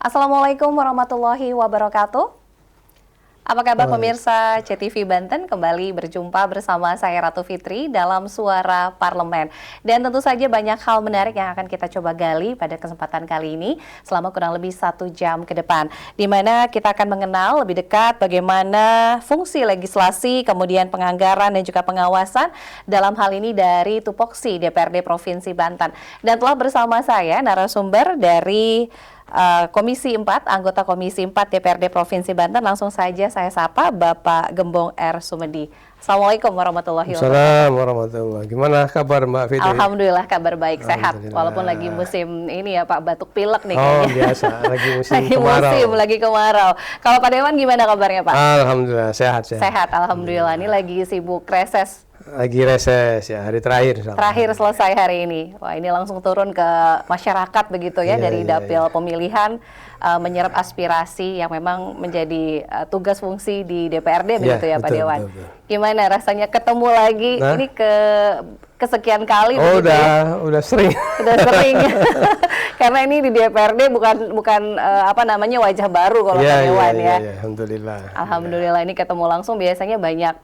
Assalamualaikum warahmatullahi wabarakatuh. Apa kabar Baik. pemirsa CTV Banten? Kembali berjumpa bersama saya Ratu Fitri dalam Suara Parlemen. Dan tentu saja banyak hal menarik yang akan kita coba gali pada kesempatan kali ini selama kurang lebih 1 jam ke depan. Di mana kita akan mengenal lebih dekat bagaimana fungsi legislasi, kemudian penganggaran dan juga pengawasan dalam hal ini dari Tupoksi DPRD Provinsi Banten. Dan telah bersama saya narasumber dari Komisi 4, anggota Komisi 4 DPRD Provinsi Banten. Langsung saja saya sapa Bapak Gembong R. Sumedi. Assalamualaikum warahmatullahi wabarakatuh. Assalamualaikum warahmatullahi. Gimana kabar Mbak Fitri? Alhamdulillah kabar baik, sehat. Alhamdulillah. Walaupun lagi musim ini ya Pak, batuk pilek nih Oh kayaknya. biasa, lagi musim Lagi kemarau. lagi kemarau. Kalau Pak Dewan gimana kabarnya Pak? Alhamdulillah sehat. Sehat, alhamdulillah. Ini lagi sibuk reses. Lagi reses ya, hari terakhir. Terakhir selesai hari ini. Wah, ini langsung turun ke masyarakat begitu ya, Iya, dari iya, dapil pemilihan, menyerap aspirasi yang memang menjadi tugas fungsi di DPRD begitu ya Pak betul, Dewan. betul. Gimana rasanya ketemu lagi ini kesekian kali Oh begitu ya? udah sering. Sudah sering. Karena ini di DPRD bukan apa namanya wajah baru kalau Pak Dewan ya. Iya, alhamdulillah. Alhamdulillah ini ketemu langsung biasanya banyak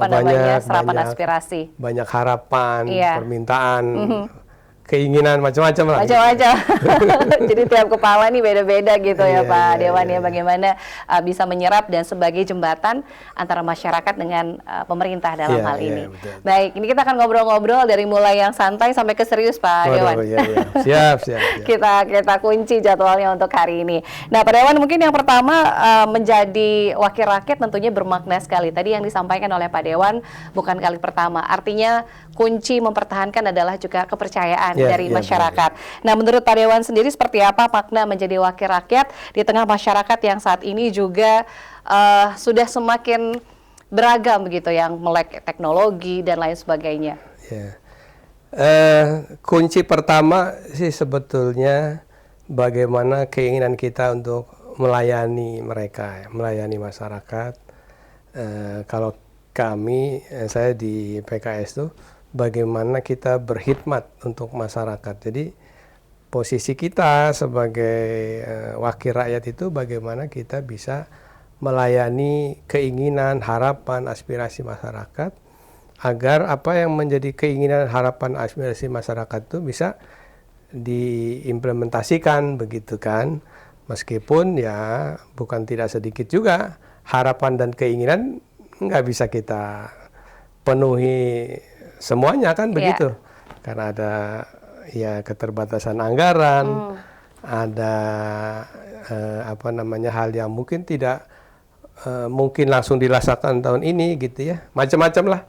namanya serapan aspirasi. Banyak harapan, Iya. permintaan, keinginan macam-macam lah. Macam-macam. Jadi tiap kepala nih beda-beda gitu ya Iya, Pak iya, Dewan iya. ya, bagaimana bisa menyerap dan sebagai jembatan antara masyarakat dengan pemerintah dalam Iya, hal iya, ini. betul. Baik, ini kita akan ngobrol-ngobrol dari mulai yang santai sampai ke serius Pak Dewan. Iya, iya. Siap. Kita kunci jadwalnya untuk hari ini. Nah, Pak Dewan, mungkin yang pertama menjadi wakil rakyat tentunya bermakna sekali. Tadi yang disampaikan oleh Pak Dewan bukan kali pertama. Artinya kunci mempertahankan adalah juga kepercayaan dari masyarakat. Nah, menurut Pak Dewan sendiri seperti apa makna menjadi wakil rakyat di tengah masyarakat yang saat ini juga sudah semakin beragam begitu, yang melek teknologi dan lain sebagainya. Ya. Kunci pertama sih sebetulnya bagaimana keinginan kita untuk melayani mereka, melayani masyarakat. Kalau kami, saya di PKS tuh, bagaimana kita berkhidmat untuk masyarakat. Jadi posisi kita sebagai wakil rakyat itu bagaimana kita bisa melayani keinginan, harapan, aspirasi masyarakat, agar apa yang menjadi keinginan, harapan, aspirasi masyarakat itu bisa diimplementasikan begitu kan. Meskipun ya bukan tidak sedikit juga harapan dan keinginan nggak bisa kita penuhi semuanya kan begitu. Karena ada ya keterbatasan anggaran, ada hal yang mungkin tidak mungkin langsung dilaksanakan tahun ini gitu ya. Macam-macam lah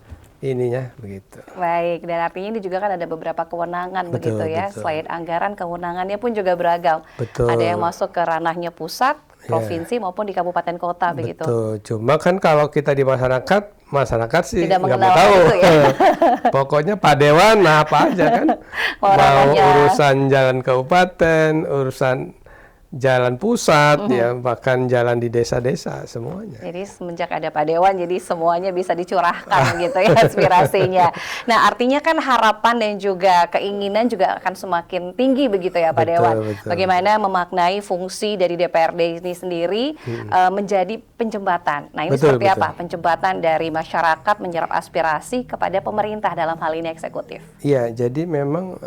ininya begitu. Baik, dan artinya ini juga kan ada beberapa kewenangan begitu ya. Betul. Selain anggaran, kewenangannya pun juga beragam. Betul. Ada yang masuk ke ranahnya pusat, provinsi maupun di kabupaten kota begitu. Betul. Cuma kan kalau kita di masyarakat sih Tidak nggak mengenal mau tahu. itu ya. Pokoknya Pak Dewan apa aja kan. Mau urusan jalan kabupaten, urusan jalan pusat, ya bahkan jalan di desa-desa semuanya. Jadi semenjak ada Pak Dewan, jadi semuanya bisa dicurahkan gitu ya aspirasinya. Nah, artinya kan harapan dan juga keinginan juga akan semakin tinggi begitu ya Pak Dewan. Betul. Bagaimana memaknai fungsi dari DPRD ini sendiri menjadi penjembatan. Nah, ini seperti apa? Penjembatan dari masyarakat menyerap aspirasi kepada pemerintah dalam hal ini eksekutif. Iya, jadi memang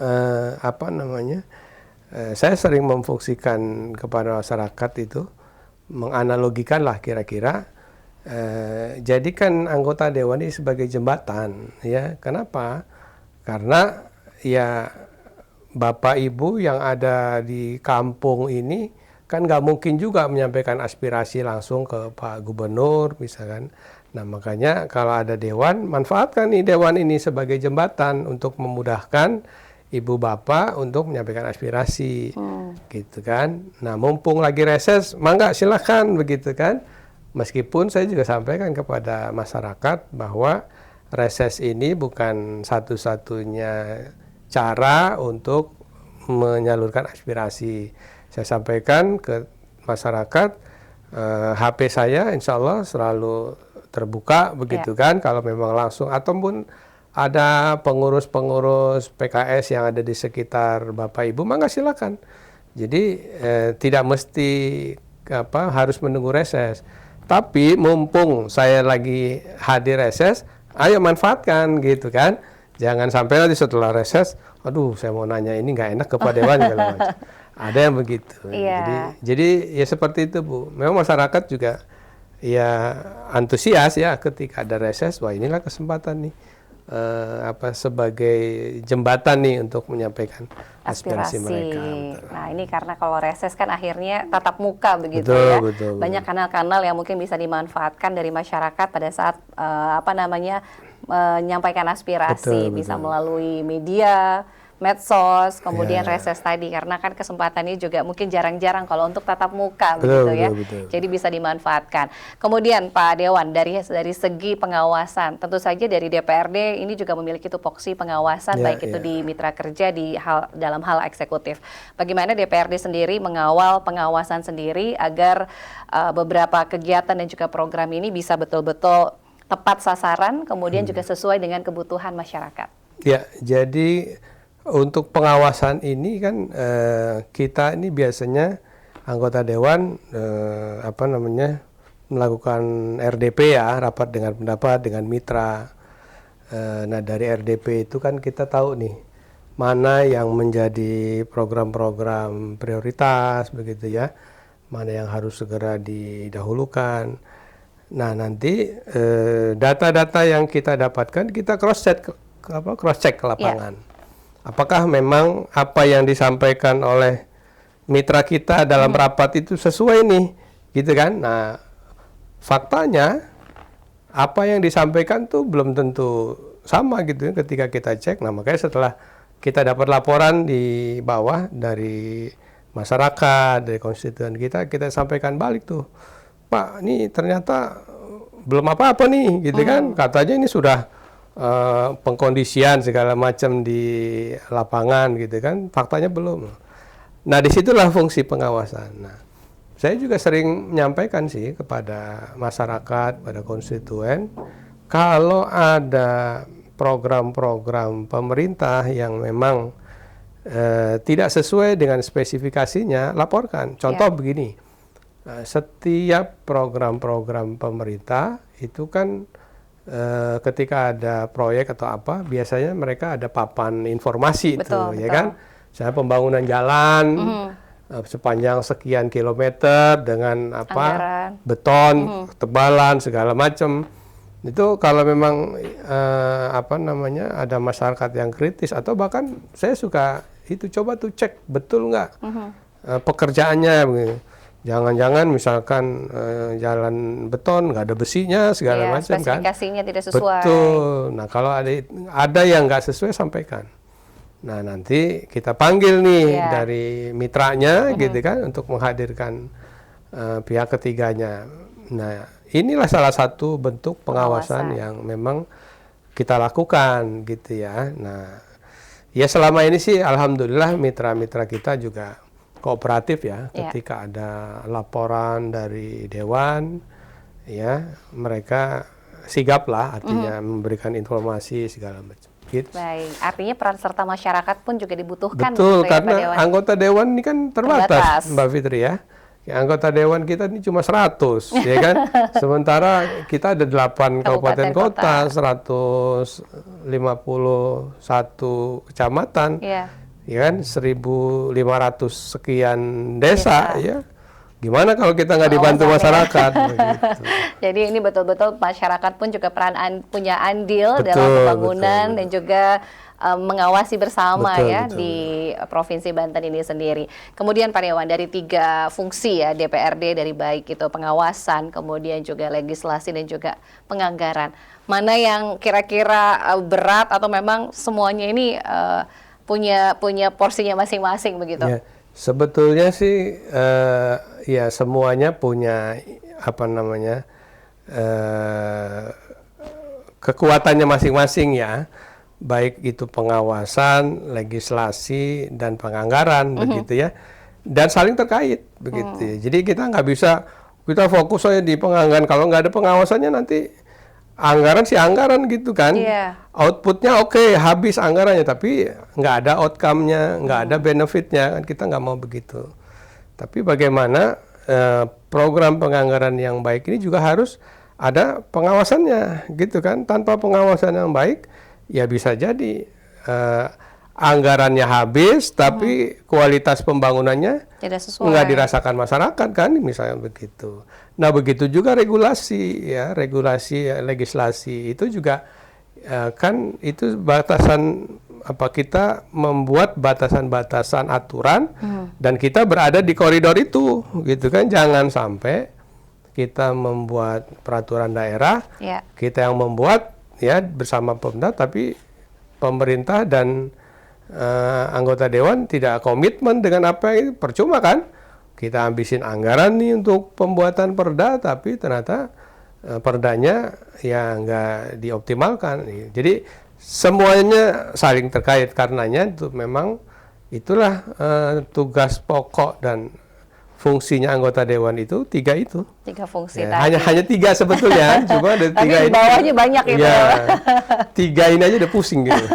saya sering memfungsikan kepada masyarakat itu, menganalogikan lah kira-kira, jadikan anggota Dewan ini sebagai jembatan. Ya, kenapa? Karena ya Bapak Ibu yang ada di kampung ini kan nggak mungkin juga menyampaikan aspirasi langsung ke Pak Gubernur misalkan. Nah, makanya kalau ada Dewan, manfaatkan nih Dewan ini sebagai jembatan untuk memudahkan Ibu Bapak untuk menyampaikan aspirasi, gitu kan. Nah, mumpung lagi reses, mangga silakan begitu kan. Meskipun saya juga sampaikan kepada masyarakat bahwa reses ini bukan satu-satunya cara untuk menyalurkan aspirasi. Saya sampaikan ke masyarakat, HP saya insya Allah selalu terbuka begitu kan. Kalau memang langsung ataupun ada pengurus-pengurus PKS yang ada di sekitar Bapak Ibu, mangga silakan Jadi tidak mesti harus menunggu reses. Tapi mumpung saya lagi hadir reses, ayo manfaatkan gitu kan. Jangan sampai nanti setelah reses, aduh saya mau nanya ini nggak enak ke Pak Dewan segala macam. Ada yang begitu. Iya. Jadi ya seperti itu Bu. Memang masyarakat juga ya antusias ya ketika ada reses. Wah inilah kesempatan nih sebagai jembatan nih untuk menyampaikan aspirasi mereka. Betul. Nah ini karena kalau reses kan akhirnya tatap muka begitu betul, ya. Betul, banyak kanal-kanal yang mungkin bisa dimanfaatkan dari masyarakat pada saat menyampaikan aspirasi, bisa melalui media, medsos, kemudian reses tadi, karena kan kesempatannya juga mungkin jarang-jarang kalau untuk tatap muka begitu ya. Jadi bisa dimanfaatkan. Kemudian Pak Dewan, dari segi pengawasan, tentu saja dari DPRD ini juga memiliki tupoksi pengawasan baik itu di mitra kerja dalam hal eksekutif. Bagaimana DPRD sendiri mengawal pengawasan sendiri agar beberapa kegiatan dan juga program ini bisa betul-betul tepat sasaran, kemudian juga sesuai dengan kebutuhan masyarakat. Ya, jadi untuk pengawasan ini kan kita ini biasanya anggota dewan melakukan RDP ya, rapat dengan pendapat dengan mitra. Nah dari RDP itu kan kita tahu nih mana yang menjadi program-program prioritas begitu ya, mana yang harus segera didahulukan. Nah nanti data-data yang kita dapatkan kita cross check ke lapangan. Apakah memang apa yang disampaikan oleh mitra kita dalam rapat itu sesuai nih, gitu kan? Nah, faktanya apa yang disampaikan tuh belum tentu sama gitu ketika kita cek. Nah, makanya setelah kita dapat laporan di bawah dari masyarakat, dari konstituen kita sampaikan balik tuh, Pak, ini ternyata belum apa-apa nih, gitu kan? Katanya ini sudah pengkondisian segala macam di lapangan gitu kan, faktanya belum. Nah disitulah fungsi pengawasan. Nah saya juga sering menyampaikan sih kepada masyarakat, pada konstituen, kalau ada program-program pemerintah yang memang tidak sesuai dengan spesifikasinya, laporkan. Contoh begini, setiap program-program pemerintah itu kan ketika ada proyek atau apa, biasanya mereka ada papan informasi itu, ya kan? Misalnya pembangunan jalan sepanjang sekian kilometer dengan beton, tebalan segala macam. Itu kalau memang ada masyarakat yang kritis atau bahkan saya suka itu coba tuh cek betul nggak pekerjaannya. Jangan-jangan misalkan jalan beton nggak ada besinya segala macam kan? Spesifikasinya tidak sesuai. Betul. Nah kalau ada yang nggak sesuai sampaikan. Nah nanti kita panggil nih dari mitranya gitu kan untuk menghadirkan pihak ketiganya. Nah inilah salah satu bentuk pengawasan yang memang kita lakukan gitu ya. Nah ya selama ini sih alhamdulillah mitra-mitra kita juga kooperatif ya, ketika ada laporan dari dewan, ya mereka sigap lah, artinya memberikan informasi segala macam. Gitu. Baik, artinya peran serta masyarakat pun juga dibutuhkan. Betul, karena anggota dewan ini kan terbatas, Mbak Fitri ya. Anggota dewan kita ini cuma 100, ya kan? Sementara kita ada 8 kabupaten kota, 151 kecamatan. Ya kan 1.500 sekian desa ya. Gimana kalau kita nggak dibantu masyarakat? Begitu. Jadi ini betul-betul masyarakat pun juga punya andil dalam pembangunan dan juga mengawasi bersama di Provinsi Banten ini sendiri. Kemudian Pak Dewan, dari 3 fungsi ya DPRD, dari baik itu pengawasan, kemudian juga legislasi dan juga penganggaran. Mana yang kira-kira berat atau memang semuanya ini punya porsinya masing-masing begitu? Ya, sebetulnya sih ya semuanya punya kekuatannya masing-masing ya, baik itu pengawasan, legislasi dan penganggaran begitu ya, dan saling terkait begitu. Jadi kita nggak bisa kita fokus aja di penganggaran, kalau nggak ada pengawasannya nanti anggaran sih anggaran gitu kan. Iya. Outputnya oke, habis anggarannya, tapi nggak ada outcome-nya, nggak ada benefitnya, kan kita nggak mau begitu. Tapi bagaimana program penganggaran yang baik ini juga harus ada pengawasannya, gitu kan. Tanpa pengawasan yang baik, ya bisa jadi anggarannya habis, tapi kualitas pembangunannya Tidak sesuai. nggak dirasakan masyarakat kan, misalnya begitu. Nah begitu juga regulasi ya, legislasi itu juga kan itu batasan apa, kita membuat batasan-batasan aturan dan kita berada di koridor itu gitu kan. Jangan sampai kita membuat peraturan daerah, kita yang membuat ya bersama pemerintah, tapi pemerintah dan anggota dewan tidak komitmen dengan apa itu, percuma kan. Kita habisin anggaran nih untuk pembuatan perda, tapi ternyata perdanya ya nggak dioptimalkan. Jadi semuanya saling terkait, karenanya itu memang itulah tugas pokok dan fungsinya anggota dewan itu tiga itu. Tiga fungsi Ya, tadi. hanya tiga sebetulnya, cuma ada tiga Tapi di bawahnya banyak itu. Ya, tiga ini aja udah pusing gitu.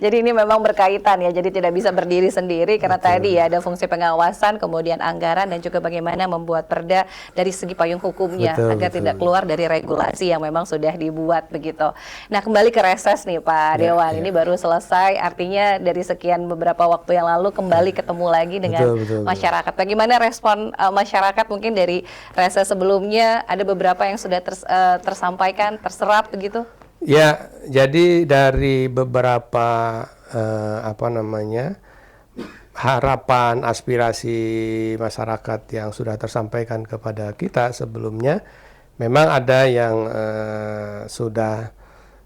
Jadi ini memang berkaitan ya, jadi tidak bisa berdiri sendiri karena Betul. tadi ya ada fungsi pengawasan, kemudian anggaran dan juga bagaimana membuat perda dari segi payung hukumnya agar tidak keluar dari regulasi yang memang sudah dibuat begitu. Nah kembali ke reses nih Pak Dewan, ini baru selesai, artinya dari sekian beberapa waktu yang lalu kembali ketemu lagi dengan masyarakat. Bagaimana respon masyarakat mungkin dari reses sebelumnya? Ada beberapa yang sudah tersampaikan, terserap begitu? Ya, jadi dari beberapa harapan, aspirasi masyarakat yang sudah tersampaikan kepada kita sebelumnya, memang ada yang sudah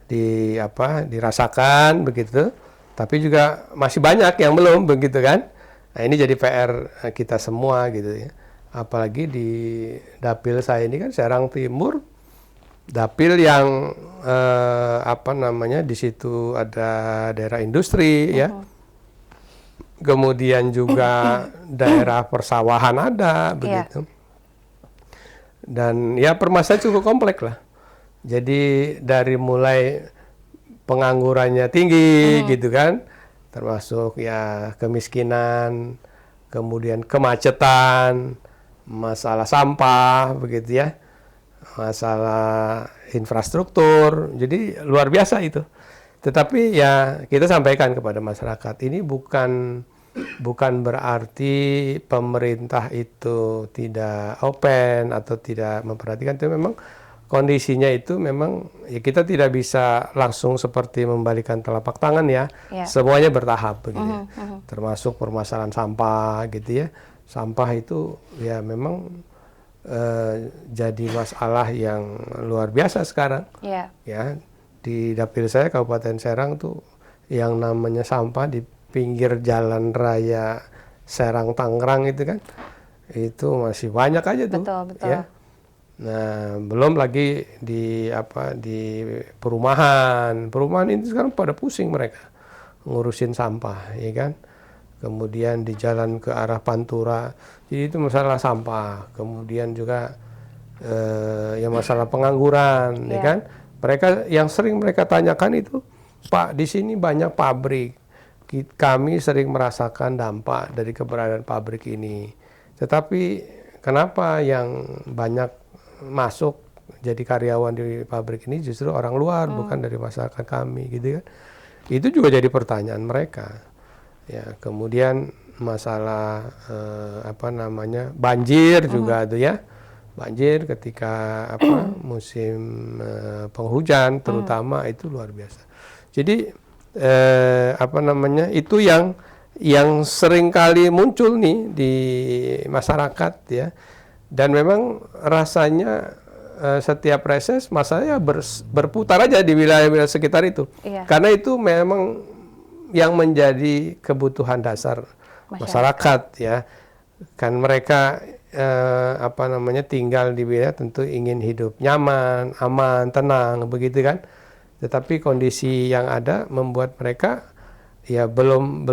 dirasakan begitu, tapi juga masih banyak yang belum begitu kan. Nah ini jadi PR kita semua gitu ya. Apalagi di dapil saya ini kan Serang Timur, dapil yang di situ ada daerah industri ya, kemudian juga daerah persawahan ada begitu, dan ya permasalahan cukup kompleks lah. Jadi dari mulai penganggurannya tinggi gitu kan, termasuk ya kemiskinan, kemudian kemacetan, masalah sampah begitu ya, masalah infrastruktur, jadi luar biasa itu. Tetapi ya kita sampaikan kepada masyarakat, ini bukan berarti pemerintah itu tidak open atau tidak memperhatikan. Itu memang kondisinya itu memang ya kita tidak bisa langsung seperti membalikan telapak tangan ya. Semuanya bertahap begitu. Termasuk permasalahan sampah gitu ya. Sampah itu ya memang jadi masalah yang luar biasa sekarang. Ya, di dapil saya Kabupaten Serang tuh yang namanya sampah di pinggir jalan raya Serang Tangerang itu kan, itu masih banyak aja tuh. Betul. Ya. Nah, belum lagi di perumahan itu sekarang pada pusing mereka ngurusin sampah, ya kan. Kemudian di jalan ke arah Pantura, jadi itu masalah sampah. Kemudian juga ya masalah pengangguran, ya kan. Mereka yang sering mereka tanyakan itu, Pak, di sini banyak pabrik. Kami sering merasakan dampak dari keberadaan pabrik ini. Tetapi kenapa yang banyak masuk jadi karyawan di pabrik ini justru orang luar, bukan dari masyarakat kami, gitu kan? Itu juga jadi pertanyaan mereka. Ya, kemudian masalah banjir juga tuh ya. Banjir ketika musim penghujan terutama itu luar biasa. Jadi itu yang sering kali muncul nih di masyarakat ya. Dan memang rasanya setiap reses masalahnya berputar aja di wilayah-wilayah sekitar itu. Karena itu memang yang menjadi kebutuhan dasar masyarakat ya. Kan mereka tinggal di wilayah tentu ingin hidup nyaman, aman, tenang begitu kan. Tetapi kondisi yang ada membuat mereka ya belum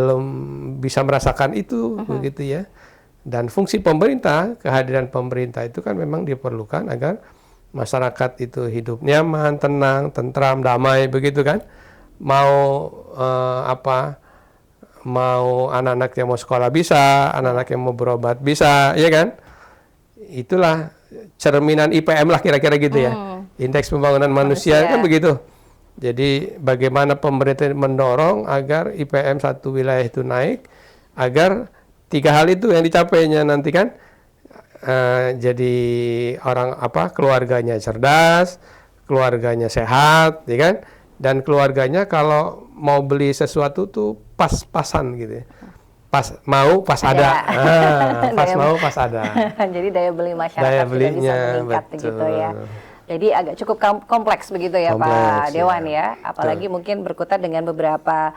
bisa merasakan itu begitu ya. Dan fungsi pemerintah, kehadiran pemerintah itu kan memang diperlukan agar masyarakat itu hidup nyaman, tenang, tentram, damai, begitu kan? Mau mau anak-anak yang mau sekolah bisa, anak-anak yang mau berobat bisa, ya kan? Itulah cerminan IPM lah kira-kira gitu ya. Indeks pembangunan manusia kan begitu. Jadi bagaimana pemerintah mendorong agar IPM satu wilayah itu naik, agar 3 hal itu yang dicapainya nanti kan. Jadi orang keluarganya cerdas, keluarganya sehat, ya kan? Dan keluarganya kalau mau beli sesuatu tuh pas-pasan gitu ya. Pas mau pas ada. Pas mau pas ada. Jadi daya beli masyarakat Daya juga belinya, bisa meningkat betul. gitu ya. Jadi agak cukup kompleks begitu ya Pak Dewan ya. Apalagi mungkin berkutat dengan beberapa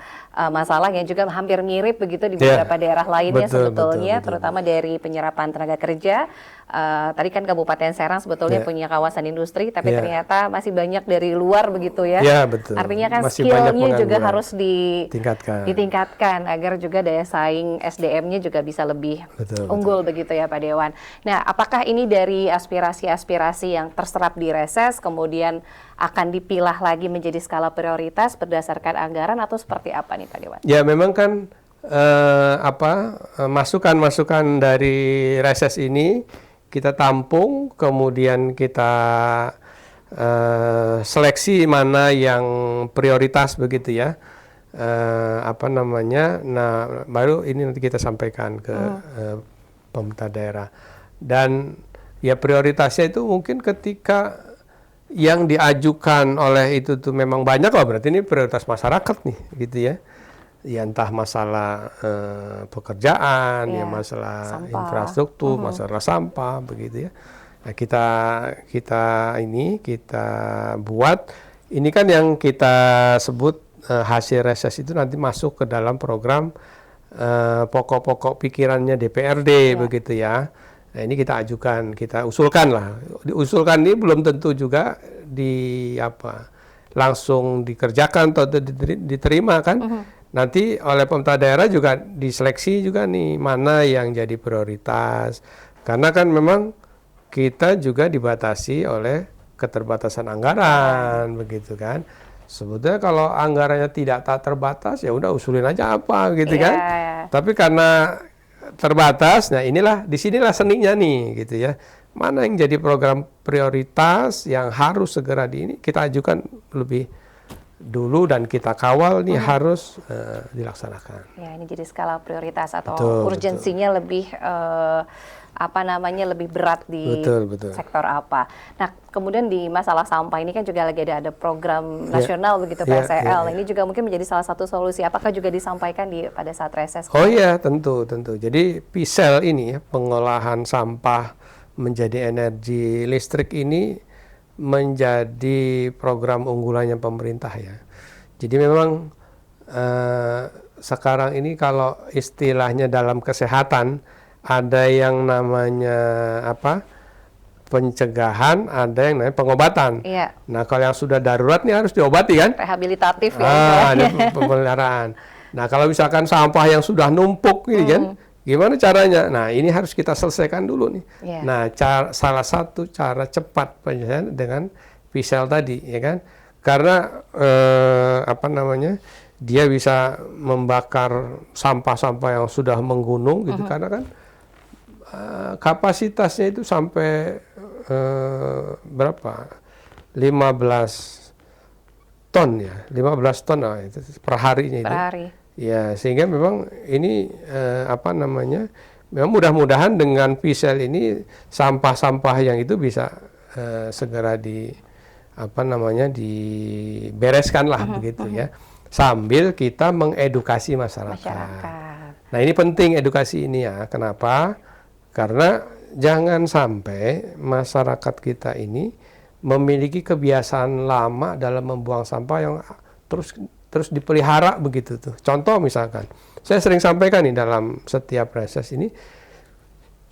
masalah yang juga hampir mirip begitu di beberapa daerah lainnya sebetulnya, terutama dari penyerapan tenaga kerja. Tadi kan Kabupaten Serang sebetulnya punya kawasan industri, tapi ternyata masih banyak dari luar begitu ya. Iya, betul. Artinya kan Masih skillnya juga harus ditingkatkan agar juga daya saing SDM-nya juga bisa lebih unggul begitu ya Pak Dewan. Nah, apakah ini dari aspirasi-aspirasi yang terserap di reses kemudian akan dipilah lagi menjadi skala prioritas berdasarkan anggaran atau seperti apa nih Pak Dewan? Ya memang kan masukan-masukan dari reses ini kita tampung, kemudian kita seleksi mana yang prioritas begitu ya. Nah baru ini nanti kita sampaikan ke pemerintah daerah. Dan ya prioritasnya itu mungkin ketika yang diajukan oleh itu tuh memang banyak, berarti ini prioritas masyarakat nih gitu ya. Ya entah masalah pekerjaan, ya masalah infrastruktur, masalah sampah begitu ya. Nah, kita buat ini kan yang kita sebut hasil reses itu nanti masuk ke dalam program pokok-pokok pikirannya DPRD begitu ya. Nah, ini kita ajukan, kita usulkan lah. Diusulkan ini belum tentu juga langsung dikerjakan atau diterima kan. Nanti oleh pemerintah daerah juga diseleksi juga nih mana yang jadi prioritas. Karena kan memang kita juga dibatasi oleh keterbatasan anggaran begitu kan. Sebetulnya kalau anggarannya tak terbatas ya udah usulin aja apa gitu kan. Tapi karena terbatas, nah disinilah seninya nih gitu ya. Mana yang jadi program prioritas yang harus segera kita ajukan lebih dulu dan kita kawal nih harus dilaksanakan. Ya, ini jadi skala prioritas atau urgensinya lebih lebih berat di sektor apa. Nah, kemudian di masalah sampah ini kan juga lagi ada program nasional begitu PSEL. Ini juga mungkin menjadi salah satu solusi. Apakah juga disampaikan pada saat reses? Oh iya, tentu. Jadi PSEL ini pengolahan sampah menjadi energi listrik ini menjadi program unggulannya pemerintah ya. Jadi memang sekarang ini kalau istilahnya dalam kesehatan ada yang namanya pencegahan, ada yang namanya pengobatan. Iya. Nah kalau yang sudah darurat nih harus diobati kan? Rehabilitatif ya. Ada pemeliharaan. Nah kalau misalkan sampah yang sudah numpuk ini kan, gimana caranya? Nah ini harus kita selesaikan dulu nih. Nah salah satu cara cepat penyelesaian dengan PSEL tadi, ya kan? Karena dia bisa membakar sampah-sampah yang sudah menggunung gitu, karena kan kapasitasnya itu sampai berapa? 15 ton ya, 15 ton itu per harinya itu. Per hari. Ya, sehingga memang ini memang mudah-mudahan dengan PSEL ini sampah-sampah yang itu bisa segera dibereskan lah begitu ya. Sambil kita mengedukasi masyarakat. Nah, ini penting edukasi ini ya. Kenapa? Karena jangan sampai masyarakat kita ini memiliki kebiasaan lama dalam membuang sampah yang terus dipelihara begitu tuh. Contoh misalkan, saya sering sampaikan nih dalam setiap reses ini,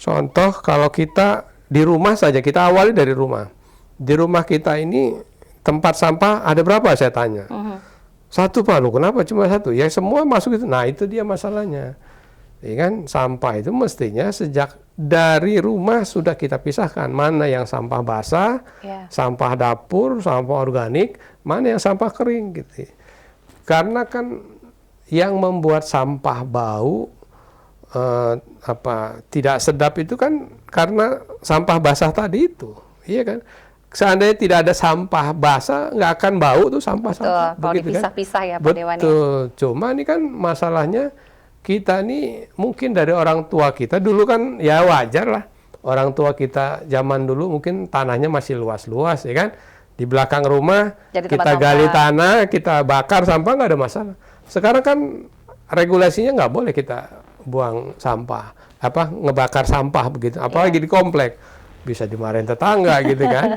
contoh kalau kita di rumah saja, kita awali dari rumah. Di rumah kita ini tempat sampah ada berapa saya tanya? Satu Pak, loh kenapa cuma satu? Ya semua masuk itu. Nah itu dia masalahnya. Ya kan, sampah itu mestinya sejak dari rumah sudah kita pisahkan mana yang sampah basah, sampah dapur, sampah organik, mana yang sampah kering gitu. Karena kan yang membuat sampah bau tidak sedap itu kan karena sampah basah tadi itu, iya kan? Seandainya tidak ada sampah basah, nggak akan bau tuh sampah-sampah. Kalau dipisah-pisah ya Pak Dewan. Betul. Cuma ini kan masalahnya kita nih mungkin dari orang tua kita dulu kan ya wajar lah. Orang tua kita zaman dulu mungkin tanahnya masih luas-luas ya kan. Di belakang rumah jadi kita gali tanah, kita bakar sampah nggak ada masalah. Sekarang kan regulasinya nggak boleh kita buang sampah, ngebakar sampah begitu. Apalagi di komplek. Bisa dimarahin tetangga gitu kan.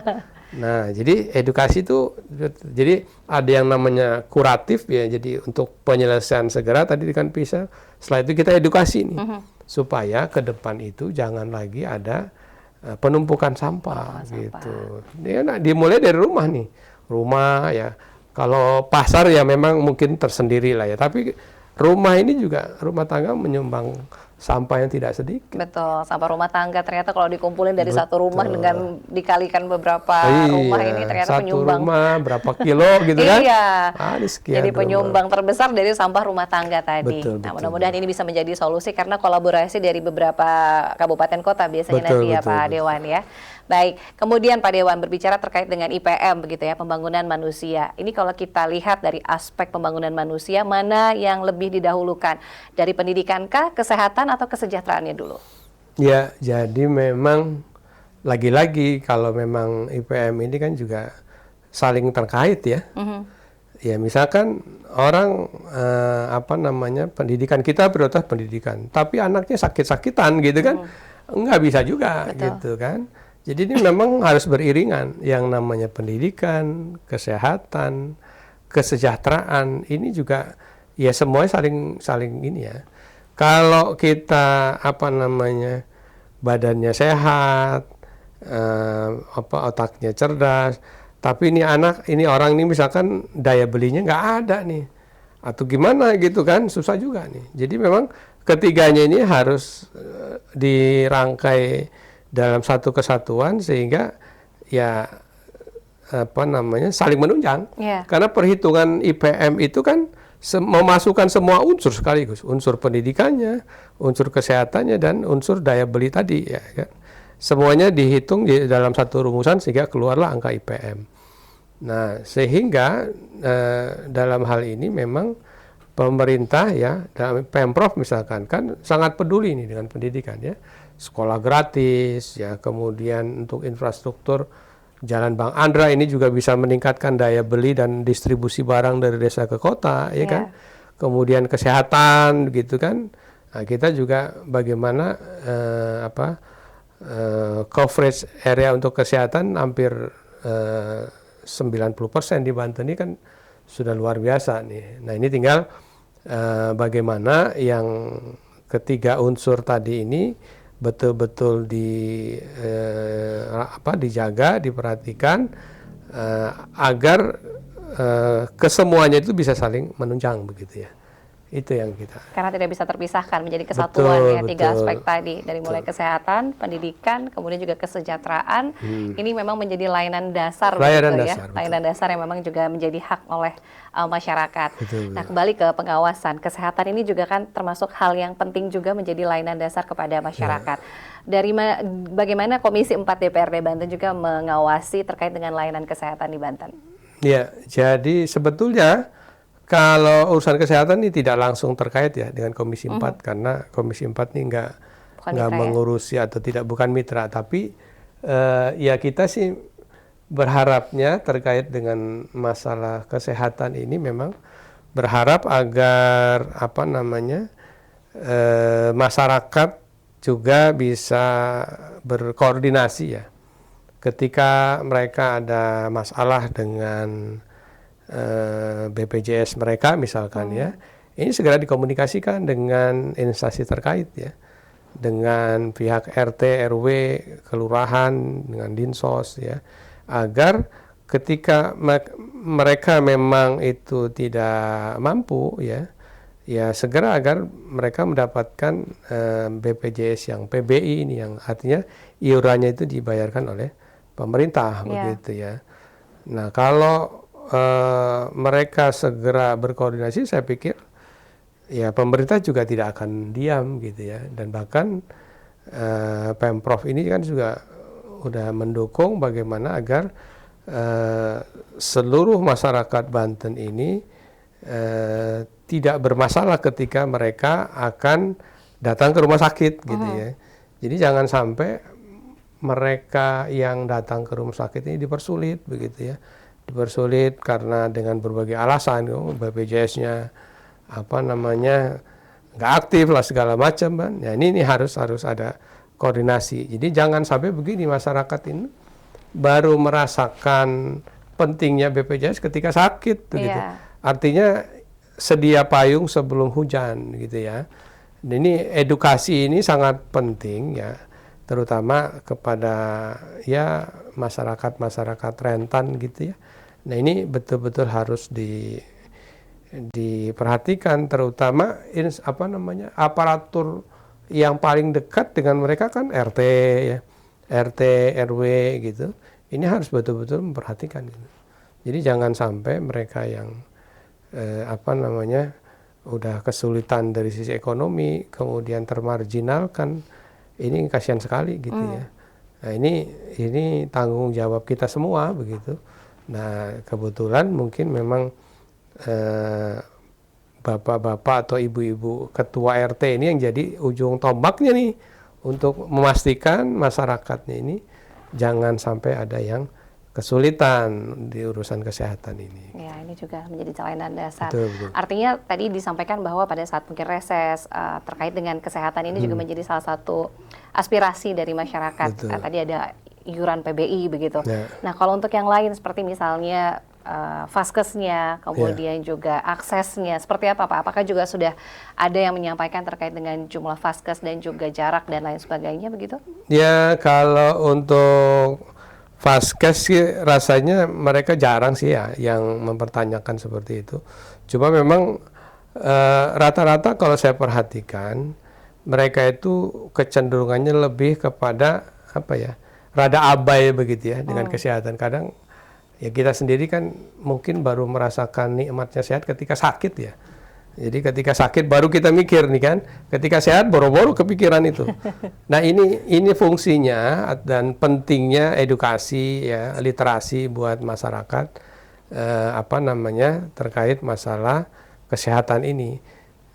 Nah, jadi edukasi itu, jadi ada yang namanya kuratif ya, jadi untuk penyelesaian segera tadi kan bisa. Setelah itu kita edukasi nih, supaya ke depan itu jangan lagi ada penumpukan sampah gitu. Dia dimulai dari rumah nih, rumah ya. Kalau pasar ya memang mungkin tersendiri lah ya, tapi rumah ini juga rumah tangga menyumbang sampah yang tidak sedikit. Betul, sampah rumah tangga ternyata kalau dikumpulin dari satu rumah dengan dikalikan beberapa rumah ini ternyata penyumbang. Satu rumah berapa kilo gitu kan? Iya. Jadi rumah. penyumbang terbesar dari sampah rumah tangga tadi. Nah, mudah-mudahan ini bisa menjadi solusi karena kolaborasi dari beberapa kabupaten kota biasanya nanti ya Pak Dewan ya. Baik, kemudian Pak Dewan berbicara terkait dengan IPM begitu ya, pembangunan manusia. Ini kalau kita lihat dari aspek pembangunan manusia, mana yang lebih didahulukan? Dari pendidikan kah, kesehatan atau kesejahteraannya dulu? Ya, jadi memang lagi-lagi kalau memang IPM ini kan juga saling terkait ya. Ya misalkan orang pendidikan kita prioritas pendidikan, tapi anaknya sakit-sakitan gitu kan, nggak bisa juga. Betul. Gitu kan. Jadi ini memang harus beriringan, yang namanya pendidikan, kesehatan, kesejahteraan ini juga ya semuanya saling ini ya. Kalau kita badannya sehat, otaknya cerdas, tapi ini orang ini misalkan daya belinya nggak ada nih, atau gimana gitu kan, susah juga nih. Jadi memang ketiganya ini harus dirangkai dalam satu kesatuan sehingga ya saling menunjang. Karena perhitungan IPM itu kan memasukkan semua unsur sekaligus, unsur pendidikannya, unsur kesehatannya dan unsur daya beli tadi ya kan. Semuanya dihitung di dalam satu rumusan sehingga keluarlah angka IPM. Nah, sehingga dalam hal ini memang pemerintah ya, dalam Pemprov misalkan kan sangat peduli nih dengan pendidikan ya. Sekolah gratis ya, kemudian untuk infrastruktur Jalan Bang Andra ini juga bisa meningkatkan daya beli dan distribusi barang dari desa ke kota ya kan. Kemudian kesehatan gitu kan. Nah, kita juga bagaimana coverage area untuk kesehatan hampir 90% di Banten ini kan sudah luar biasa nih. Nah, ini tinggal bagaimana yang ketiga unsur tadi ini betul-betul dijaga, diperhatikan agar kesemuanya itu bisa saling menunjang begitu ya. Itu yang kita. Karena tidak bisa terpisahkan menjadi kesatuan tiga aspek tadi, dari mulai kesehatan, pendidikan, kemudian juga kesejahteraan. Ini memang menjadi layanan dasar layanan dasar yang memang juga menjadi hak oleh masyarakat. Nah, kembali ke pengawasan, kesehatan ini juga kan termasuk hal yang penting juga menjadi layanan dasar kepada masyarakat. Dari bagaimana Komisi 4 DPRD Banten juga mengawasi terkait dengan layanan kesehatan di Banten? Ya, jadi sebetulnya kalau urusan kesehatan ini tidak langsung terkait ya dengan Komisi 4 karena Komisi 4 ini nggak mengurusi atau bukan mitra, tapi ya kita sih berharapnya terkait dengan masalah kesehatan ini memang berharap agar masyarakat juga bisa berkoordinasi ya ketika mereka ada masalah dengan BPJS mereka misalkan ya, ini segera dikomunikasikan dengan instansi terkait ya, dengan pihak RT, RW, kelurahan, dengan Dinsos ya, agar ketika mereka memang itu tidak mampu ya, ya segera agar mereka mendapatkan BPJS yang PBI ini, yang artinya iurannya itu dibayarkan oleh pemerintah, begitu ya. Nah, kalau mereka segera berkoordinasi, saya pikir ya pemerintah juga tidak akan diam gitu ya, dan bahkan Pemprov ini kan juga udah mendukung bagaimana agar seluruh masyarakat Banten ini tidak bermasalah ketika mereka akan datang ke rumah sakit gitu ya. Jadi jangan sampai mereka yang datang ke rumah sakit ini dipersulit begitu ya. Dipersulit karena dengan berbagai alasan, BPJS-nya apa namanya nggak aktif lah segala macam kan. Ya ini harus ada koordinasi. Jadi jangan sampai begini, masyarakat ini baru merasakan pentingnya BPJS ketika sakit gitu. Artinya sedia payung sebelum hujan gitu ya. Dan ini edukasi ini sangat penting ya, terutama kepada ya masyarakat rentan gitu ya. Nah, ini betul-betul harus diperhatikan, terutama aparatur yang paling dekat dengan mereka kan RT ya, RT, RW gitu. Ini harus betul-betul memperhatikan gitu. Jadi jangan sampai mereka yang udah kesulitan dari sisi ekonomi kemudian termarginalkan, ini kasihan sekali gitu ya. Nah, ini tanggung jawab kita semua begitu. Nah, kebetulan mungkin memang bapak-bapak atau ibu-ibu ketua RT ini yang jadi ujung tombaknya nih untuk memastikan masyarakatnya ini jangan sampai ada yang kesulitan di urusan kesehatan ini. Ya, ini juga menjadi kelainan dasar. Betul. Artinya tadi disampaikan bahwa pada saat mungkin reses terkait dengan kesehatan ini juga menjadi salah satu aspirasi dari masyarakat. Tadi ada iuran PBI begitu. Nah, kalau untuk yang lain seperti misalnya vaskesnya, kemudian juga aksesnya, seperti apa Pak? Apakah juga sudah ada yang menyampaikan terkait dengan jumlah vaskes dan juga jarak dan lain sebagainya begitu? Ya, kalau untuk vaskes sih rasanya mereka jarang sih ya yang mempertanyakan seperti itu. Cuma memang rata-rata kalau saya perhatikan mereka itu kecenderungannya lebih kepada rada abai begitu ya dengan kesehatan. Kadang ya kita sendiri kan mungkin baru merasakan nikmatnya sehat ketika sakit ya. Jadi ketika sakit baru kita mikir nih kan, ketika sehat boro-boro kepikiran itu. Nah, ini fungsinya dan pentingnya edukasi ya, literasi buat masyarakat terkait masalah kesehatan ini.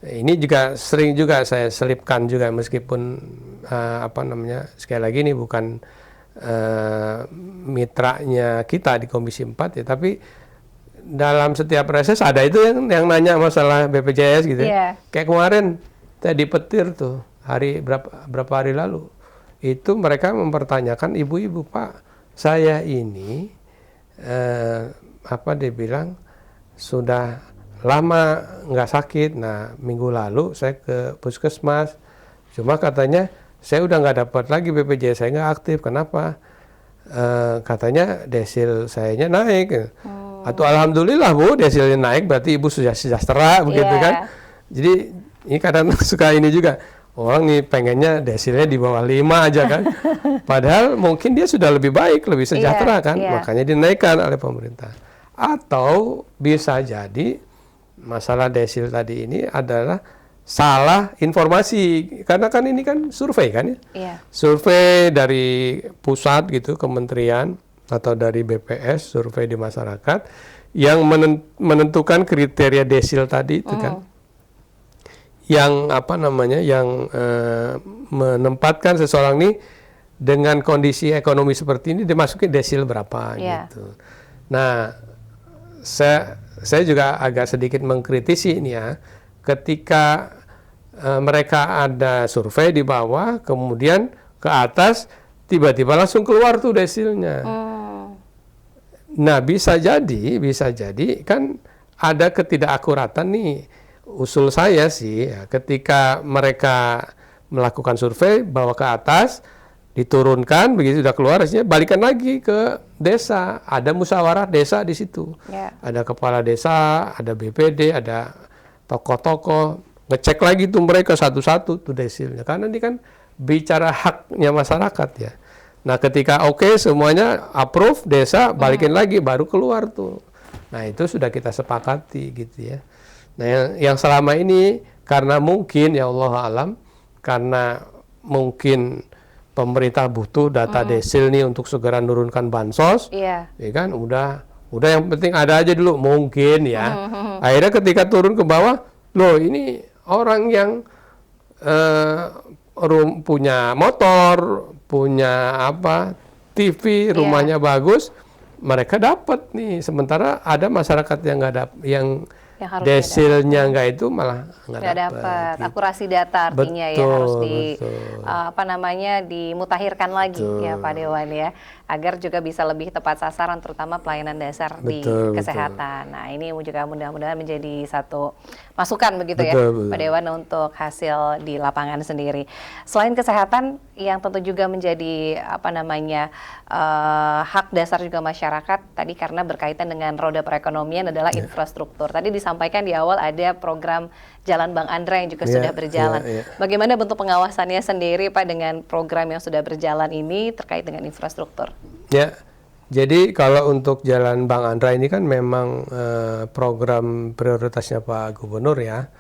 Ini juga sering juga saya selipkan juga, meskipun sekali lagi ini bukan mitranya kita di Komisi 4 ya, tapi dalam setiap reses ada itu yang nanya masalah BPJS gitu ya. Kayak kemarin tadi petir tuh berapa hari lalu itu mereka mempertanyakan ibu-ibu, Pak, saya ini dia bilang sudah lama nggak sakit. Nah, minggu lalu saya ke puskesmas, cuma katanya saya udah nggak dapat lagi BPJS, saya nggak aktif. Kenapa? Katanya desil sayanya naik. Atau alhamdulillah Bu, desilnya naik berarti ibu sudah sejahtera begitu kan. Jadi ini kadang suka ini juga, orang nih pengennya desilnya di bawah 5 aja kan. Padahal mungkin dia sudah lebih baik, lebih sejahtera kan. Makanya dinaikkan oleh pemerintah. Atau bisa jadi masalah desil tadi ini adalah salah informasi, karena kan ini kan survei kan ya. Survei dari pusat gitu, kementerian atau dari BPS, survei di masyarakat yang menentukan kriteria desil tadi itu kan, yang yang menempatkan seseorang ini dengan kondisi ekonomi seperti ini dimasukin desil berapa gitu. Nah, saya juga agak sedikit mengkritisi ini ya, ketika mereka ada survei di bawah, kemudian ke atas tiba-tiba langsung keluar tuh desilnya. Nah, bisa jadi kan ada ketidakakuratan nih. Usul saya sih ya, ketika mereka melakukan survei bawa ke atas, diturunkan begitu sudah keluar, hasilnya balikan lagi ke desa. Ada musyawarah desa di situ. Ada kepala desa, ada BPD, ada toko-toko ngecek lagi tuh mereka satu-satu tuh desilnya, karena ini kan bicara haknya masyarakat ya. Nah ketika oke, semuanya approve, desa balikin lagi baru keluar tuh. Nah itu sudah kita sepakati gitu ya. Nah yang selama ini karena mungkin ya Allah alam, karena mungkin pemerintah butuh data desil nih untuk segera nurunkan bansos, ya kan, udah yang penting ada aja dulu mungkin ya. Akhirnya ketika turun ke bawah, loh ini orang yang punya motor, punya apa, TV, rumahnya bagus, mereka dapat nih. Sementara ada masyarakat yang nggak dapat, yang desilnya nggak itu malah nggak dapat. Gitu. Akurasi data artinya ya harus dimutakhirkan lagi ya Pak Dewan ya, agar juga bisa lebih tepat sasaran, terutama pelayanan dasar di kesehatan. Nah ini juga mudah-mudahan menjadi satu masukan begitu ya Pak Dewan untuk hasil di lapangan sendiri. Selain kesehatan yang tentu juga menjadi hak dasar juga masyarakat tadi, karena berkaitan dengan roda perekonomian adalah infrastruktur. Tadi disampaikan di awal ada program Jalan Bang Andra yang juga sudah berjalan. Bagaimana bentuk pengawasannya sendiri Pak dengan program yang sudah berjalan ini terkait dengan infrastruktur? Ya, jadi kalau untuk Jalan Bang Andra ini kan memang program prioritasnya Pak Gubernur ya,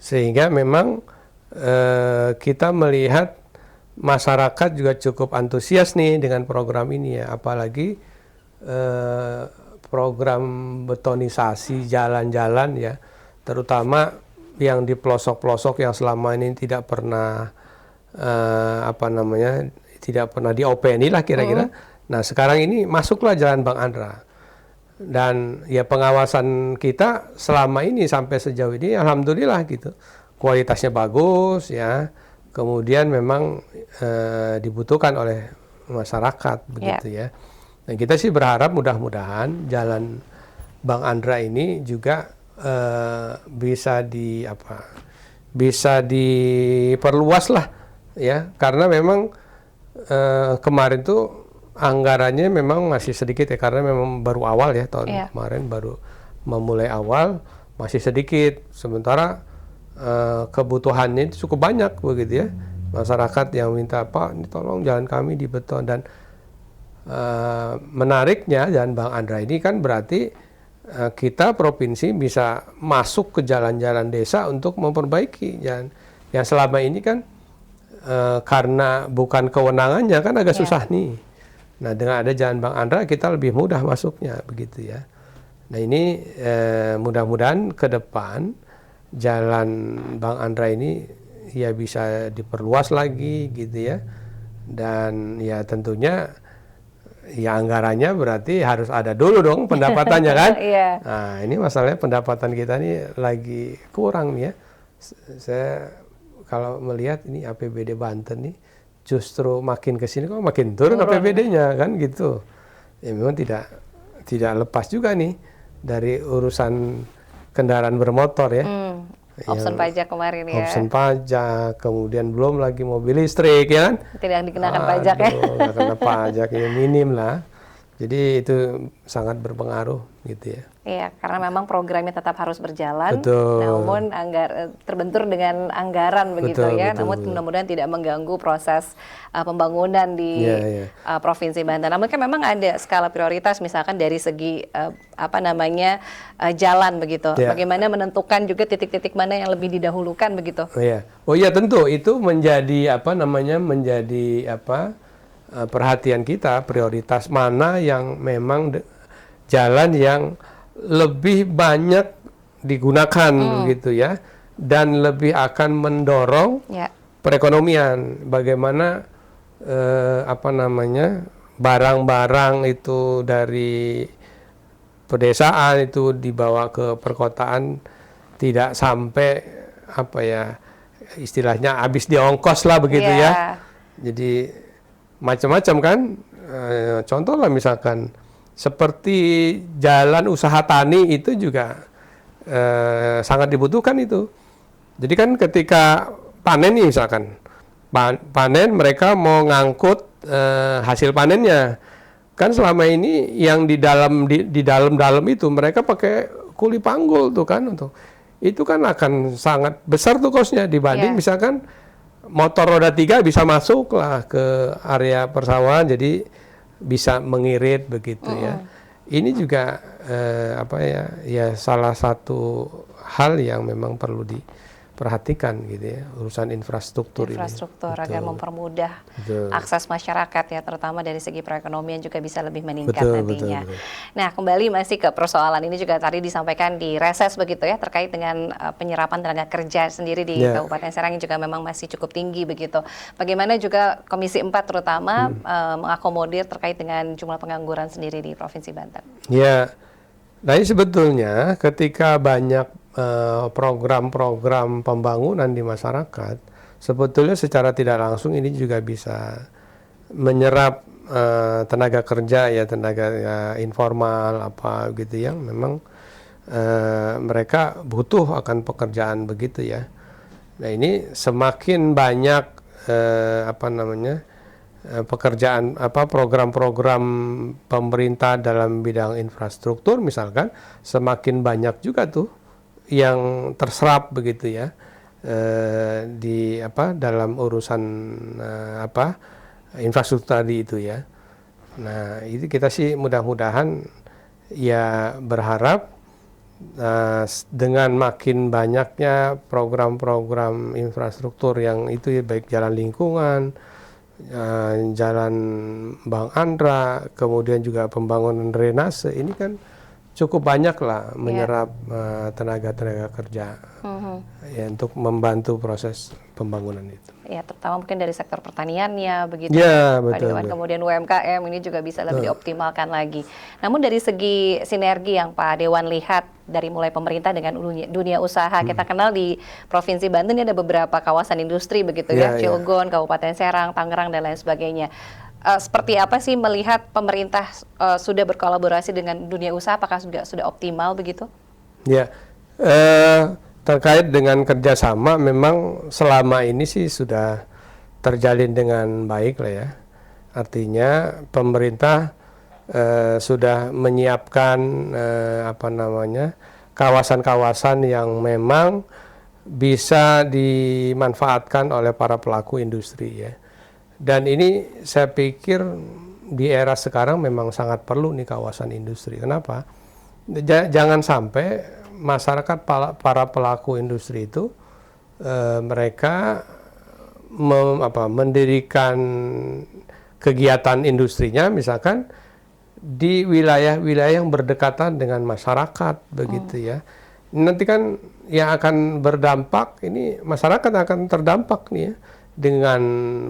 sehingga memang kita melihat masyarakat juga cukup antusias nih dengan program ini ya, apalagi program betonisasi jalan-jalan ya, terutama yang di pelosok-pelosok yang selama ini tidak pernah tidak pernah diopeni lah kira-kira. Nah sekarang ini masuklah Jalan Bang Andra, dan ya pengawasan kita selama ini sampai sejauh ini alhamdulillah gitu, kualitasnya bagus ya, kemudian memang dibutuhkan oleh masyarakat begitu ya. Dan kita sih berharap mudah-mudahan Jalan Bang Andra ini juga bisa diperluas lah ya, karena memang kemarin tuh anggarannya memang masih sedikit ya, karena memang baru awal ya, tahun kemarin baru memulai awal, masih sedikit, sementara kebutuhannya itu cukup banyak begitu ya, masyarakat yang minta Pak ini tolong jalan kami dibeton. Dan menariknya Jalan Bang Andra ini kan berarti kita provinsi bisa masuk ke jalan-jalan desa untuk memperbaiki jalan yang selama ini kan karena bukan kewenangannya kan agak susah nih. Nah dengan ada Jalan Bang Andra kita lebih mudah masuknya begitu ya. Nah ini mudah-mudahan ke depan Jalan Bang Andra ini ya bisa diperluas lagi gitu ya. Dan ya tentunya ya anggarannya berarti harus ada dulu dong pendapatannya kan. Nah ini masalahnya pendapatan kita ini lagi kurang nih ya. Saya kalau melihat ini APBD Banten nih justru makin kesini kok makin turun APBD-nya kan gitu. Ya memang tidak lepas juga nih dari urusan kendaraan bermotor ya. Option pajak kemarin ya. Option pajak, kemudian belum lagi mobil listrik ya kan. Tidak dikenakan pajak ya. Nggak kena pajak ya, minim lah. Jadi itu sangat berpengaruh gitu ya. Iya, karena memang programnya tetap harus berjalan, namun terbentur dengan anggaran begitu ya. Namun mudah-mudahan tidak mengganggu proses pembangunan di Provinsi Banten. Namun kan memang ada skala prioritas, misalkan dari segi jalan begitu. Bagaimana menentukan juga titik-titik mana yang lebih didahulukan begitu? Oh iya tentu itu menjadi perhatian kita, prioritas mana yang memang jalan yang lebih banyak digunakan begitu ya, dan lebih akan mendorong perekonomian. Bagaimana barang-barang itu dari pedesaan itu dibawa ke perkotaan, tidak sampai istilahnya habis di ongkos lah begitu ya. Jadi macam-macam kan, contoh lah misalkan seperti jalan usaha tani itu juga sangat dibutuhkan itu. Jadi kan ketika panen nih misalkan, panen mereka mau ngangkut hasil panennya. Kan selama ini yang di dalam itu mereka pakai kuli panggul tuh kan untuk itu kan akan sangat besar tuh cost-nya dibanding misalkan motor roda 3 bisa masuk lah ke area persawahan, jadi bisa mengirit begitu ya. Ini juga apa ya, ya salah satu hal yang memang perlu diperhatikan gitu ya, urusan infrastruktur ini. Infrastruktur agar mempermudah akses masyarakat ya, terutama dari segi perekonomian juga bisa lebih meningkat nantinya. Nah, kembali masih ke persoalan ini juga tadi disampaikan di reses begitu ya, terkait dengan penyerapan tenaga kerja sendiri di Kabupaten Serang yang juga memang masih cukup tinggi begitu. Bagaimana juga Komisi 4 terutama mengakomodir terkait dengan jumlah pengangguran sendiri di Provinsi Banten? Ya, nah ini sebetulnya ketika banyak program-program pembangunan di masyarakat, sebetulnya secara tidak langsung ini juga bisa menyerap tenaga kerja ya, tenaga informal apa gitu yang memang mereka butuh akan pekerjaan begitu ya. Nah ini semakin banyak apa namanya pekerjaan program-program pemerintah dalam bidang infrastruktur misalkan, semakin banyak juga tuh yang terserap begitu ya di dalam urusan infrastruktur tadi itu ya. Nah itu kita sih mudah-mudahan ya berharap dengan makin banyaknya program-program infrastruktur yang itu ya, baik jalan lingkungan, jalan Bang Andra, kemudian juga pembangunan drainase, ini kan cukup banyak lah menyerap tenaga-tenaga kerja ya, untuk membantu proses pembangunan itu. Ya, terutama mungkin dari sektor pertaniannya begitu. Ya, betul. Kemudian UMKM ini juga bisa lebih dioptimalkan lagi. Namun dari segi sinergi yang Pak Dewan lihat dari mulai pemerintah dengan dunia usaha, kita kenal di Provinsi Banten ini ada beberapa kawasan industri begitu ya, Cilegon, Kabupaten Serang, Tangerang dan lain sebagainya. Seperti apa sih melihat pemerintah sudah berkolaborasi dengan dunia usaha, apakah sudah optimal begitu? Ya, terkait dengan kerjasama memang selama ini sih sudah terjalin dengan baik lah ya. Artinya pemerintah sudah menyiapkan kawasan-kawasan yang memang bisa dimanfaatkan oleh para pelaku industri ya. Dan ini saya pikir di era sekarang memang sangat perlu nih kawasan industri. Kenapa? Jangan sampai masyarakat para pelaku industri itu mereka mendirikan kegiatan industrinya misalkan di wilayah-wilayah yang berdekatan dengan masyarakat begitu ya. Nanti kan yang akan berdampak ini masyarakat akan terdampak nih ya, dengan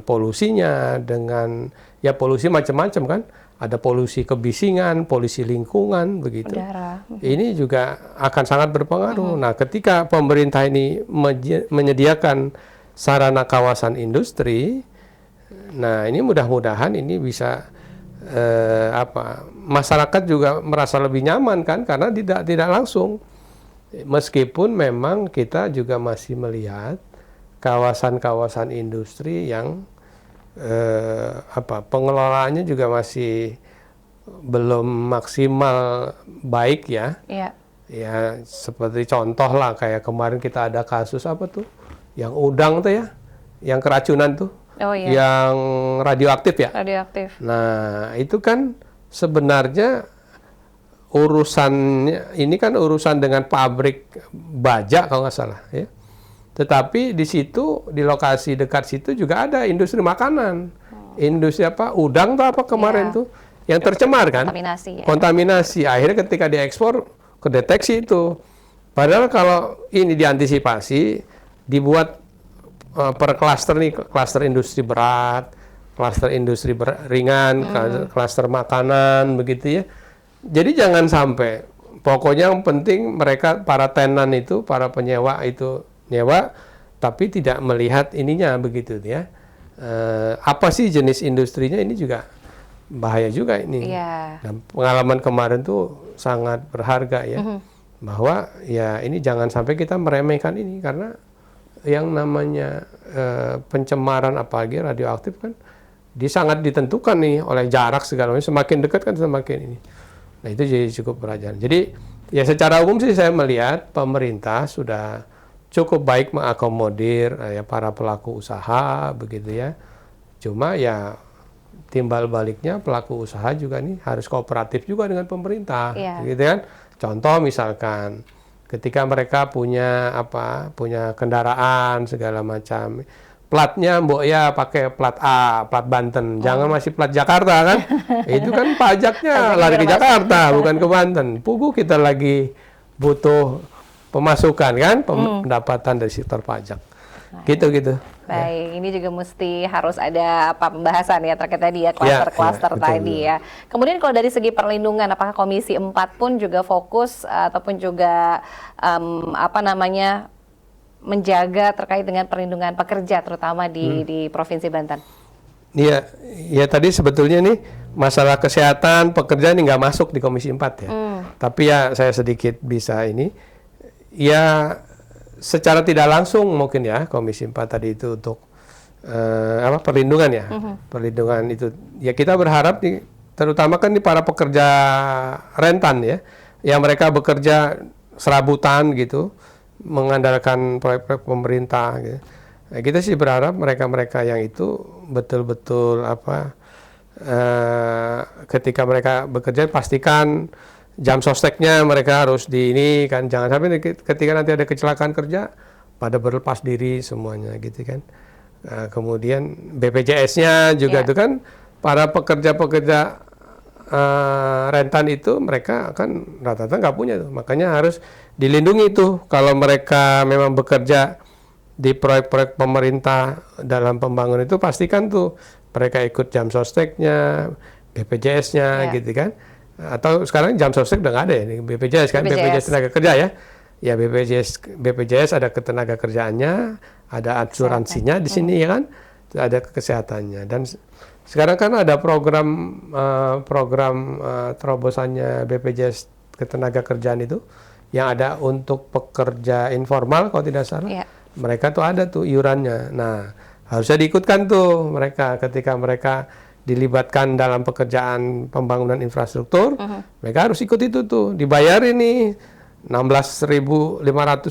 polusinya, dengan ya polusi macam-macam kan. Ada polusi kebisingan, polusi lingkungan, begitu. Udara. Ini juga akan sangat berpengaruh. Nah, ketika pemerintah ini menyediakan sarana kawasan industri, nah ini mudah-mudahan ini bisa masyarakat juga merasa lebih nyaman kan, karena tidak langsung. Meskipun memang kita juga masih melihat kawasan-kawasan industri yang pengelolaannya juga masih belum maksimal baik ya. Ya seperti contoh lah kayak kemarin kita ada kasus yang udang tuh ya, yang keracunan tuh, yang radioaktif ya. Radioaktif. Nah itu kan sebenarnya urusannya ini kan urusan dengan pabrik baja kalau nggak salah ya. Tetapi di situ, di lokasi dekat situ juga ada industri makanan. Industri udang tuh kemarin tuh, yang tercemar kan? Kontaminasi ya. Kontaminasi. Akhirnya ketika diekspor, kedeteksi itu. Padahal kalau ini diantisipasi, dibuat per klaster nih, klaster industri berat, klaster industri ringan, klaster makanan, begitu ya. Jadi jangan sampai, pokoknya yang penting mereka, para tenan itu, para penyewa itu, nyewa, tapi tidak melihat ininya begitu ya. Apa sih jenis industrinya, ini juga bahaya juga ini. Dan pengalaman kemarin tuh sangat berharga ya. Bahwa ya ini jangan sampai kita meremehkan ini, karena yang namanya pencemaran apalagi radioaktif kan sangat ditentukan nih oleh jarak segala macam. Semakin dekat kan semakin ini. Nah itu jadi cukup beragam. Jadi Ya secara umum sih saya melihat pemerintah sudah cukup baik mengakomodir ya para pelaku usaha begitu ya. Cuma ya timbal baliknya pelaku usaha juga nih harus kooperatif juga dengan pemerintah, Iya. gitu kan. Contoh misalkan ketika mereka punya kendaraan segala macam, platnya mbok ya pakai plat A, plat Banten, jangan masih plat Jakarta kan. Itu kan pajaknya Pajaknya lari ke bermasuk. Jakarta bukan ke Banten. Pugu kita lagi butuh pemasukan kan, pendapatan dari sektor pajak. Gitu-gitu. Baik, ini juga mesti harus ada pembahasan ya terkait tadi ya klaster-klaster betul, tadi betul. ya. Kemudian kalau dari segi perlindungan, apakah Komisi 4 pun juga fokus ataupun juga menjaga terkait dengan perlindungan pekerja terutama di Provinsi Banten? Iya, ya tadi sebetulnya nih masalah kesehatan pekerja ini nggak masuk di Komisi 4 ya. Tapi ya saya sedikit bisa ini, ya secara tidak langsung mungkin ya Komisi 4 tadi itu untuk perlindungan ya. Perlindungan itu ya kita berharap nih terutama kan di para pekerja rentan ya, yang mereka bekerja serabutan gitu, mengandalkan proyek-proyek pemerintah gitu. Nah, kita sih berharap mereka-mereka yang itu betul-betul ketika mereka bekerja pastikan jam sosteknya mereka harus di ini kan, jangan sampai ketika nanti ada kecelakaan kerja pada berlepas diri semuanya gitu kan. Kemudian BPJS-nya juga itu kan para pekerja-pekerja rentan itu mereka akan rata-rata nggak punya tuh, makanya harus dilindungi tuh kalau mereka memang bekerja di proyek-proyek pemerintah dalam pembangunan itu pastikan tuh mereka ikut jam sosteknya, BPJS-nya gitu kan. Atau sekarang jam sostek udah nggak ada ya, BPJS kan, BPJS tenaga kerja ya. Ya BPJS ada ketenaga kerjaannya, ada asuransinya di sini ya kan, ada kesehatannya. Dan sekarang kan ada program terobosannya BPJS ketenaga kerjaan itu yang ada untuk pekerja informal kalau tidak salah. Mereka tuh ada tuh iurannya. Nah, harusnya diikutkan tuh mereka ketika mereka dilibatkan dalam pekerjaan pembangunan infrastruktur, mereka harus ikut itu tuh, dibayarin nih 16.500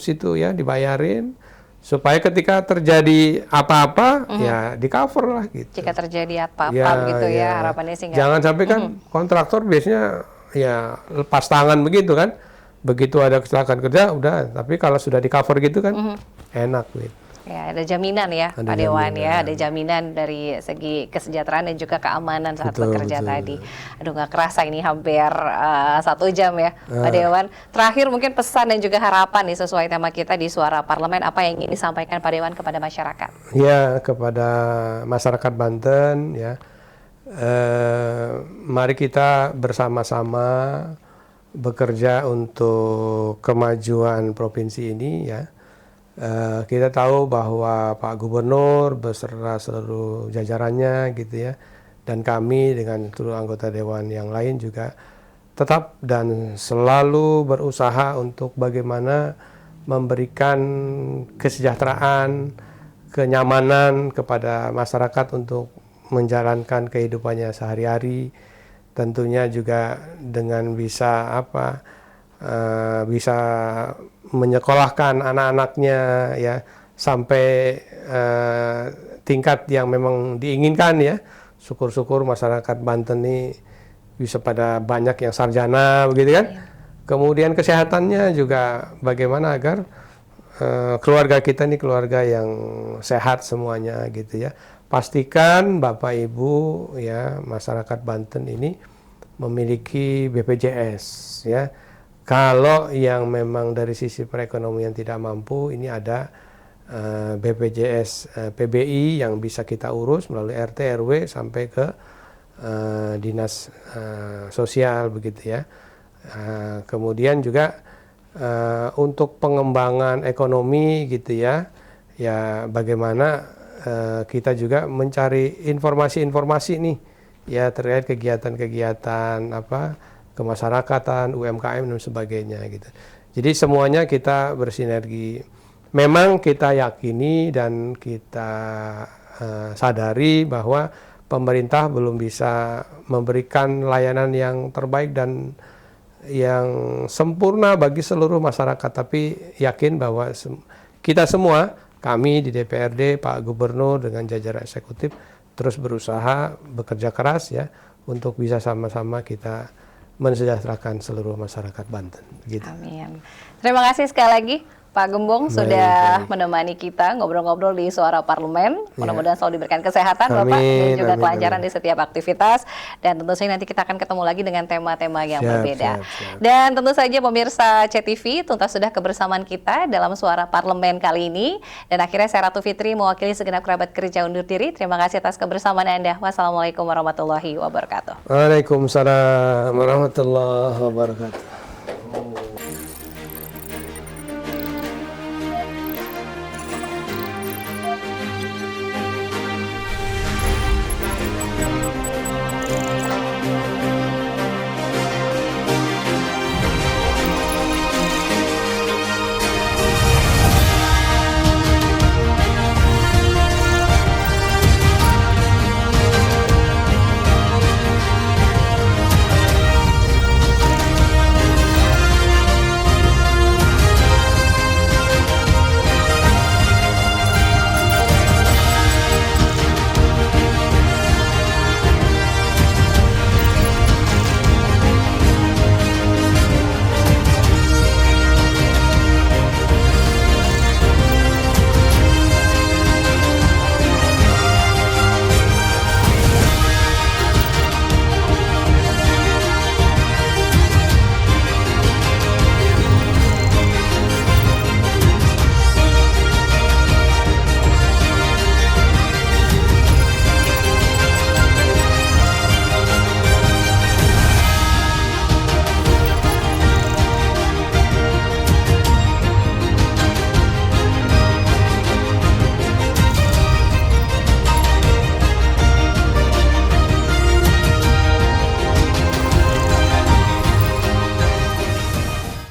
itu ya, dibayarin supaya ketika terjadi apa-apa ya di cover lah gitu. Jika terjadi apa-apa gitu ya, harapannya sih jangan sampai kan kontraktor biasanya ya lepas tangan begitu kan, begitu ada kecelakaan kerja udah, tapi kalau sudah di cover gitu kan enak gitu. Ya, ada jaminan ya Pak Dewan ya, ada jaminan dari segi kesejahteraan dan juga keamanan saat bekerja tadi. Aduh nggak kerasa ini hampir 1 jam ya Pak Dewan. Terakhir mungkin pesan dan juga harapan nih sesuai tema kita di Suara Parlemen, apa yang ingin disampaikan Pak Dewan kepada masyarakat? Ya, kepada masyarakat Banten ya, mari kita bersama-sama bekerja untuk kemajuan provinsi ini ya. Kita tahu bahwa Pak Gubernur beserta seluruh jajarannya gitu ya, dan kami dengan seluruh anggota Dewan yang lain juga tetap dan selalu berusaha untuk bagaimana memberikan kesejahteraan, kenyamanan kepada masyarakat untuk menjalankan kehidupannya sehari-hari, tentunya juga dengan bisa bisa menyekolahkan anak-anaknya ya sampai tingkat yang memang diinginkan ya. Syukur-syukur masyarakat Banten ini bisa pada banyak yang sarjana begitu kan. Kemudian kesehatannya juga bagaimana agar keluarga kita ini keluarga yang sehat semuanya gitu ya. Pastikan Bapak Ibu ya masyarakat Banten ini memiliki BPJS ya. Kalau yang memang dari sisi perekonomian tidak mampu, ini ada BPJS PBI yang bisa kita urus melalui RT RW sampai ke dinas sosial begitu ya. Kemudian juga untuk pengembangan ekonomi gitu ya, ya bagaimana kita juga mencari informasi-informasi nih ya terkait kegiatan-kegiatan kemasyarakatan, UMKM dan sebagainya gitu. Jadi semuanya kita bersinergi. Memang kita yakini dan kita sadari bahwa pemerintah belum bisa memberikan layanan yang terbaik dan yang sempurna bagi seluruh masyarakat, tapi yakin bahwa kita semua, kami di DPRD, Pak Gubernur dengan jajaran eksekutif terus berusaha bekerja keras ya untuk bisa sama-sama kita mensejahterakan seluruh masyarakat Banten. Gitu. Amin. Terima kasih sekali lagi Pak Gembong sudah menemani kita ngobrol-ngobrol di Suara Parlemen. Mudah-mudahan selalu diberikan kesehatan Bapak dan juga kelancaran di setiap aktivitas. Dan tentu saja nanti kita akan ketemu lagi dengan tema-tema yang berbeda. Dan tentu saja pemirsa CTV, tuntas sudah kebersamaan kita dalam Suara Parlemen kali ini. Dan akhirnya saya Ratu Fitri mewakili segenap kerabat kerja undur diri. Terima kasih atas kebersamaan Anda. Wassalamualaikum warahmatullahi wabarakatuh. Waalaikumsalam warahmatullahi wabarakatuh.